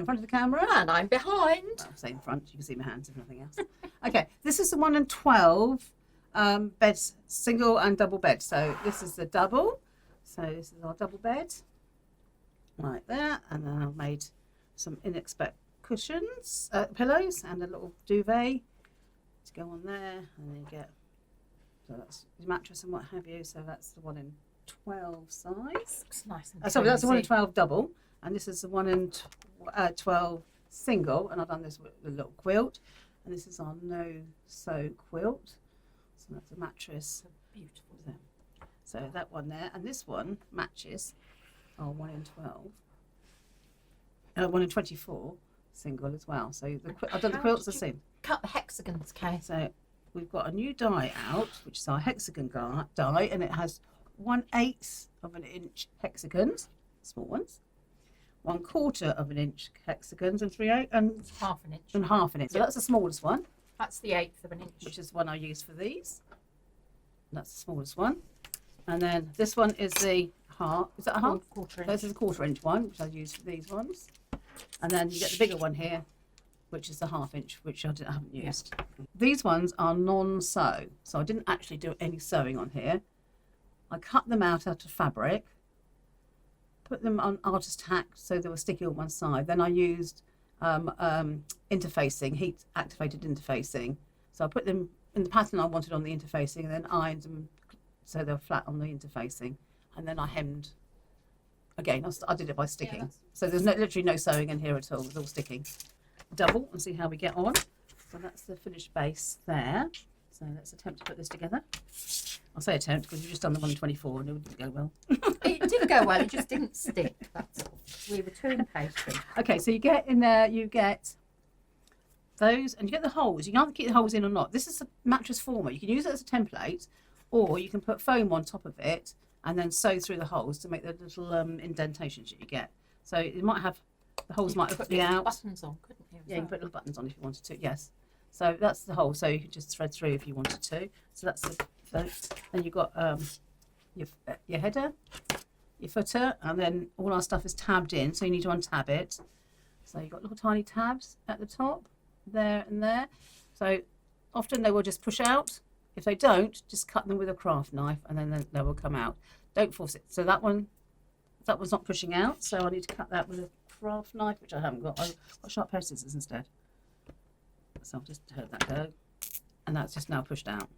in front of the camera. And I'm behind. Well, say in front, you can see my hands if nothing else. Okay, this is the 1 in 12 beds, single and double bed. So this is the double. So this is our double bed, like that. And then I've made some inexpect cushions, pillows, and a little duvet to go on there. And then you get, so that's the mattress and what have you. So that's the 1 in 12 size. Looks nice and Sorry, that's the 1 in cozy. 12 double, and this is the 1 in 12 single, and I've done this with a little quilt, and this is our no-sew quilt. So that's a mattress. Beautiful. So that one there, and this one matches our 1 in 12, 1 in 24 single as well. So I've done the quilts the same. Cut the hexagons, Kay. So we've got a new die out, which is our hexagon die, and it has 1/8 of an inch hexagons, small ones, 1/4 of an inch hexagons, and 3/8 and Half an inch. and half an inch. So that's the smallest one, That's the 1/8 of an inch. which is the one I use for these. That's the smallest one. And then this one is the half. Is that a half? Quarter This inch. is a 1/4 inch one, which I use for these ones. And then you get the bigger one here, which is the 1/2 inch, which I haven't used. These ones are non-sew, so I didn't actually do any sewing on here. I cut them out of fabric, put them on artist tack so they were sticky on one side. Then I used interfacing, heat activated interfacing. So I put them in the pattern I wanted on the interfacing, and then ironed them so they were flat on the interfacing. And then I hemmed. Again, I did it by sticking. Yeah, So there's literally no sewing in here at all. It's all sticking. Double and see how we get on. So that's the finished base there. So let's attempt to put this together. I'll say attempt because we've just done the 1 in 24 and it didn't go well. It did go well, it just didn't stick. That's all. We were too impatient. Okay, so you get in there, you get those, and you get the holes. You can either keep the holes in or not. This is a mattress former. You can use it as a template, or you can put foam on top of it and then sew through the holes to make the little indentations that you get. So it might have, the holes might Put be little out. buttons on, couldn't you? Yeah, you can put little buttons on if you wanted to, yes. So that's the hole, so you can just thread through if you wanted to. So that's the, then you've got your header, your footer, and then all our stuff is tabbed in, so you need to untab it. So you've got little tiny tabs at the top, there and there. So often they will just push out. If they don't, just cut them with a craft knife and then they will come out. Don't force it. So that one's not pushing out, so I need to cut that with a craft knife, which I haven't got. I've got sharp pair of scissors instead. So I'll just let that go. And that's just now pushed out.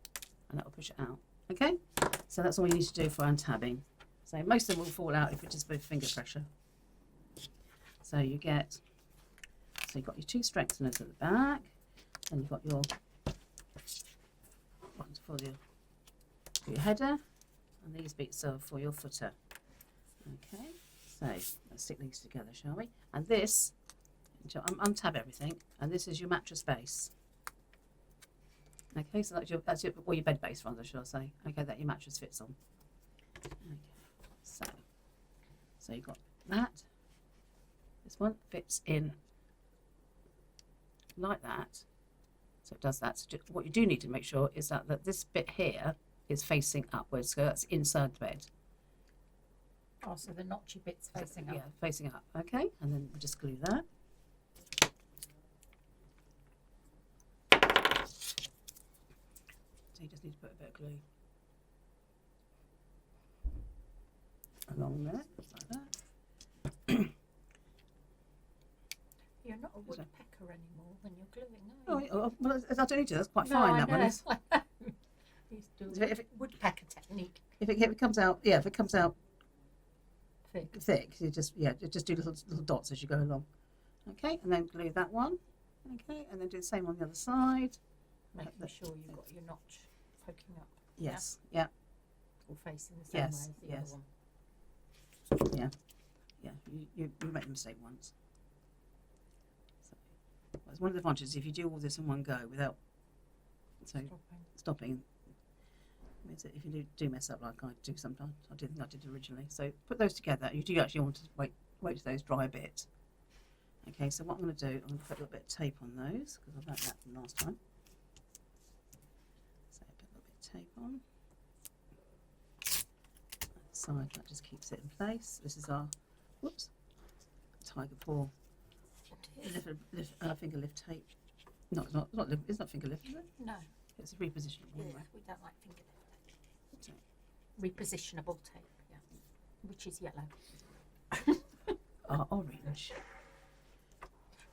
And that will push it out. Okay? So that's all you need to do for untabbing. So most of them will fall out if it's just with finger pressure. So you get, so you've got your 2 strengtheners at the back, and you've got your ones for your header, and these bits are for your footer. Okay, so let's stick these together, shall we? And this, untab everything, and this is your mattress base. Okay, so that's your or your bed base, rather, should I say? Okay, that your mattress fits on. Okay, so you've got that. This one fits in like that. So it does that. So what you do need to make sure is that this bit here is facing upwards. So that's inside the bed. Oh, so the notchy bit's facing up. Yeah, facing up. Okay, and then we just glue that. So you just need to put a bit of glue along there, like that. You're not a woodpecker anymore when you're gluing, Oh, are you? well, I don't need to. That's quite No, fine. I That one know. is. He's doing If it- woodpecker technique. If it comes out, yeah, if it comes out Thick. thick, you just do little dots as you go along. Okay, and then glue that one. Okay, and then do the same on the other side. Making sure you've got your notch poking up. Yes, yeah, Or facing the same Yes, way as the yes. other one. yeah. You make the mistake once. So, that's one of the advantages if you do all this in one go without stopping. Means that if you do mess up like I do sometimes, I did think I did originally. So put those together. You do actually want to wait till those dry a bit. Okay, so what I'm going to do, I'm going to put a little bit of tape on those because I've learnt that from last time. So put a little bit of tape on. That side, that just keeps it in place. This is our, whoops, tiger paw Finger lift tape. No, it's not finger lift, is it? No. It's a repositionable. Yeah, Anyway. we don't like finger lift tape. So, Repositionable tape, yeah. Which is yellow. orange.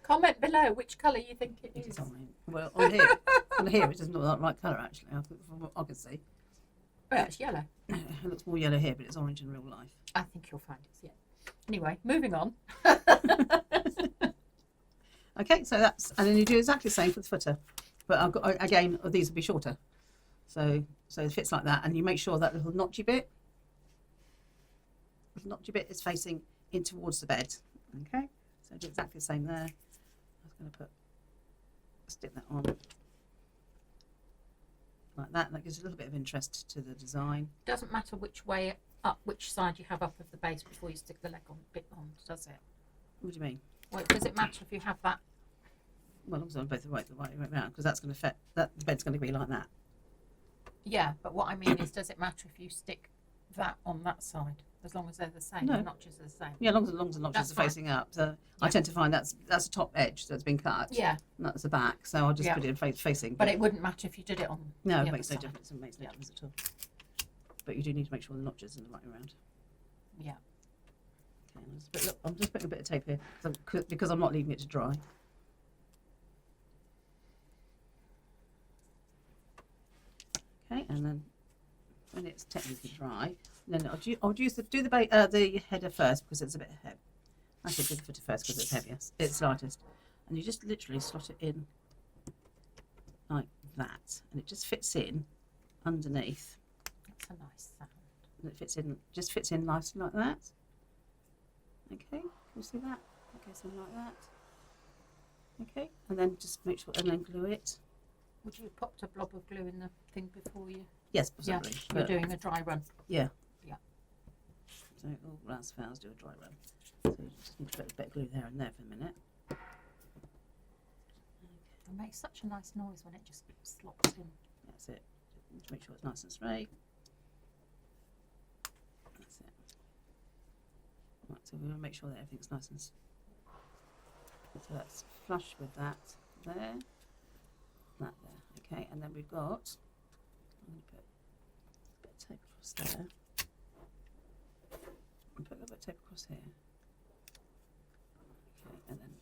Comment below which colour you think it It is. is orange. Well, on here it doesn't look like the right colour actually. I think from what I can see, Well, it's yellow. it looks more yellow here, but it's orange in real life. I think you'll find it's yellow. Anyway, moving on. Okay, so that's, and then you do exactly the same for the footer, but I've got, again, these will be shorter. So it fits like that, and you make sure that little notchy bit is facing in towards the bed. Okay, so do exactly the same there. I was going to stick that on like that. That gives a little bit of interest to the design. Doesn't matter which way up, which side you have up of the base before you stick the leg on, does it? What do you mean? Well, does it matter if you have that? Well, as long as I'm both the way around, because that's going to fit. That the bed's going to be like that. Yeah, but what I mean is, does it matter if you stick that on that side, as long as they're the same? No. The notches are the same. Yeah, as long as the notches That's are fine. facing up. So Yeah. I tend to find that's the top edge that's been cut. Yeah, And that's the back. So I'll just Yeah. put it in facing. but it wouldn't matter if you did it on. No, the it other makes no side. difference. It makes no Yeah. difference at all. But you do need to make sure the notches are the right way around. Yeah. Okay, I'm just putting a bit of tape here because I'm not leaving it to dry. Okay, and then when it's technically dry, then I'll do the header first because it's a bit heavy. Actually, do the footer first because it's heaviest. It's lightest, and you just literally slot it in like that, and it just fits in underneath. That's a nice sound. And it just fits in nicely like that. Okay, can you see that? It goes in like that. Okay, and then just make sure, and then glue it. Would you have popped a blob of glue in the thing before you? Yes, possibly. Yeah, you're but- doing a dry run. Yeah. Yeah. So all else fails, do a dry run. So you just need to put a bit of glue there and there for a minute. It makes such a nice noise when it just slots in. That's it. Just make sure it's nice and straight. That's it. Right, so we want to make sure that everything's nice and. So that's flush with that there. That there. Okay, and then we've got. I'm going to put a bit of tape across there. And put a little bit of tape across here. Okay, and then.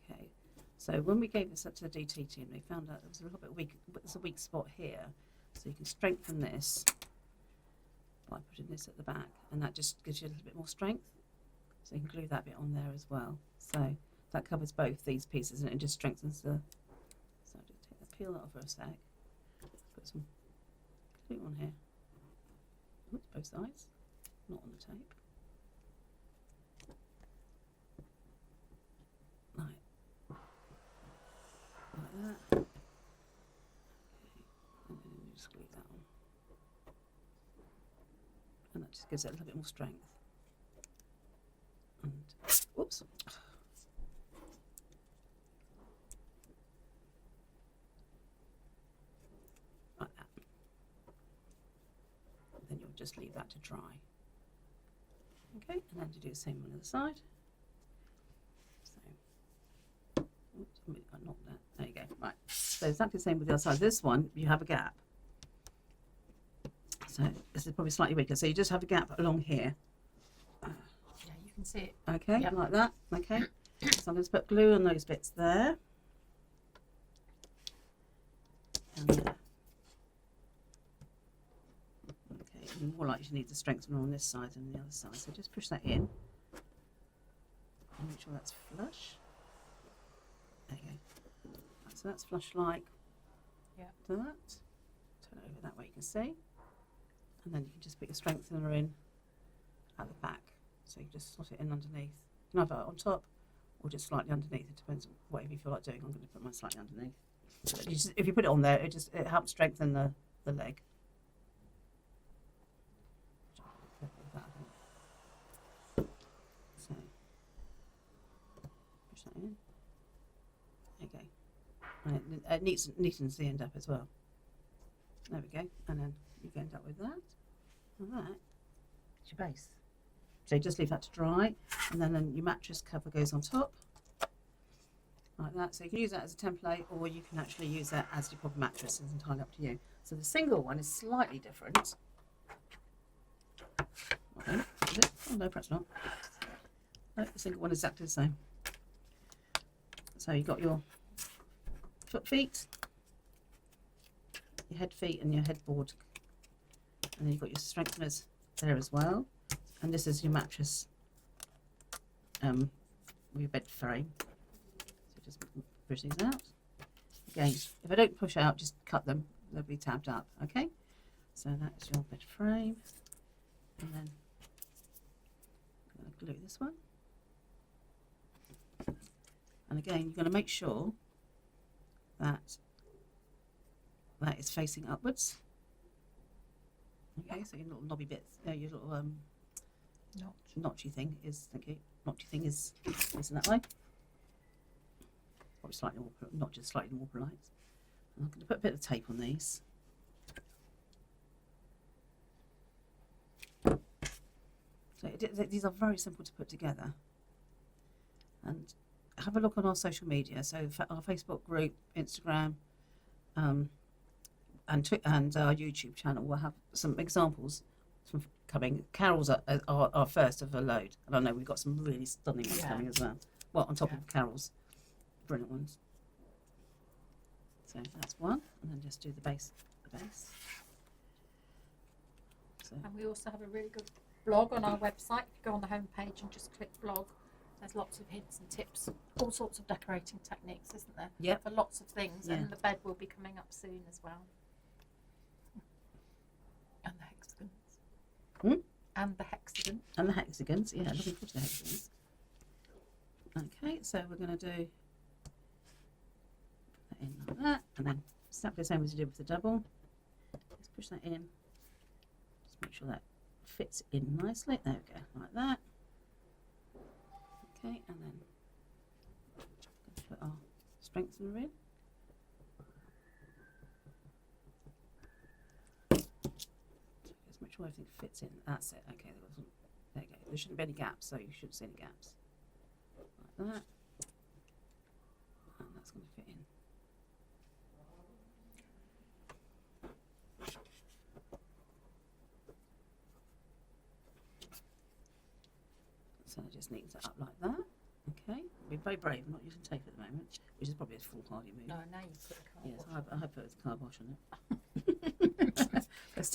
Okay, so when we gave this up to the DT team, they found out there was a little bit weak. There's a weak spot here, so you can strengthen this by putting this at the back, and that just gives you a little bit more strength. So you can glue that bit on there as well. So that covers both these pieces, and it just strengthens the. So I'll just take the peel that off for a sec. Put some glue on here. Oops, both sides, not on the tape. Like that. Okay. And then you just glue that on. And that just gives it a little bit more strength. And whoops. Like that. Then you'll just leave that to dry. Okay, and then you do the same on the other side. Oops, not that. There you go. Right. So exactly the same with the other side. This one, you have a gap. So this is probably slightly weaker. So you just have a gap along here. Yeah, you can see it. Okay, Yep. like that. Okay. So I'm going to put glue on those bits there. And there. Okay, and more likely you need to strengthen on this side than the other side. So just push that in. And make sure that's flush. There you go. Right, so that's flush like that. Turn it over that way, you can see. And then you can just put your strengthener in at the back. So you just slot it in underneath. You can either on top or just slightly underneath. It depends on whatever you feel like doing. I'm going to put mine slightly underneath. So if you put it on there, it helps strengthen the leg. So push that in. Okay, and it neatens the end up as well. There we go, and then you end up with that, and that is your base. So you just leave that to dry, and then your mattress cover goes on top, like that. So you can use that as a template, or you can actually use that as your proper mattress. It's entirely up to you. So the single one is slightly different. Okay, is it? Oh no, perhaps not. No, the single one is exactly the same. So you've got your feet, your head feet, and your headboard, and then you've got your strengtheners there as well. And this is your mattress, your bed frame. So just push these out. Again, if I don't push out, just cut them. They'll be tabbed up. Okay. So that's your bed frame, and then I'm going to glue this one. And again, you're going to make sure that that is facing upwards. Okay, so your little knobby bits, your little notchy thing is, thank you, notchy thing is facing that way. Probably slightly more, not just slightly more polite. I'm going to put a bit of tape on these. So these are very simple to put together. And have a look on our social media. So our Facebook group, Instagram, and our YouTube channel will have some examples from coming. Carol's are first of a load, and I know we've got some really stunning ones coming as well. Well, on top of Carol's brilliant ones. So that's one, and then just do the base. So. And we also have a really good blog on our website. If you go on the home page and just click blog, there's lots of hints and tips, all sorts of decorating techniques, isn't there? Yep. For lots of things, Yeah. and the bed will be coming up soon as well. And the hexagons. And the hexagon. And the hexagons, yeah, looking forward to the hexagons. Okay, so we're going to do put that in like that, and then exactly the same as you did with the double. Just push that in. Just make sure that fits in nicely. There we go, like that. Okay, and then put our strengthener in. Just make sure everything fits in. That's it. Okay, there you go. There shouldn't be any gaps, so you shouldn't see any gaps. Like that. And that's going to fit in. So it just neatens it up like that. Okay, we're very brave. I'm not using tape at the moment, which is probably a foolhardy move. No, now you put a Yes, car I put a carbosh on it.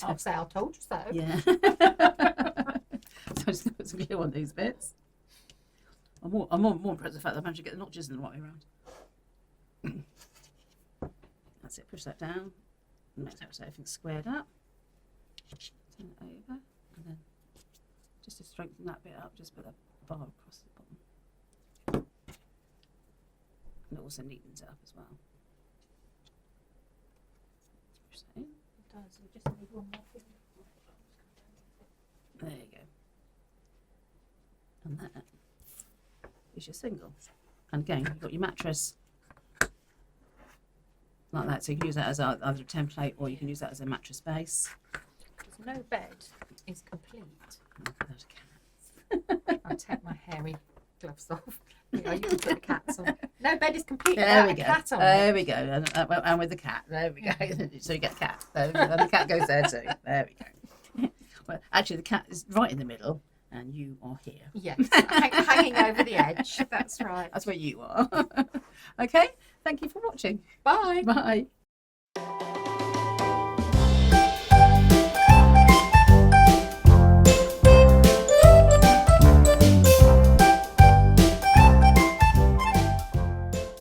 I'll say I told you so. Yeah. So I'm just going to put some glue on these bits. I'm more impressed with the fact that I managed to get the notches in the right way around. That's it, push that down. And make sure everything's squared up. Turn it over. And then just to strengthen that bit up, just put a bar across the bottom. And it also neatens it up as well. Push that in. It does, we just need one more thing. There you go. And that is your single. And again, you've got your mattress like that, so you can use that as either a template or you can use that as a mattress base. Because no bed is complete. There's a cat. I'll take my hairy gloves off. Yeah, you can put the cats on. No bed is complete There without we a go. cat on There it. we go. And with the cat. There we go. So you get a cat. And the cat goes there too. There we go. Well, actually, the cat is right in the middle, and you are here. Yes, hanging over the edge. That's right. That's where you are. Okay. Thank you for watching. Bye. Bye.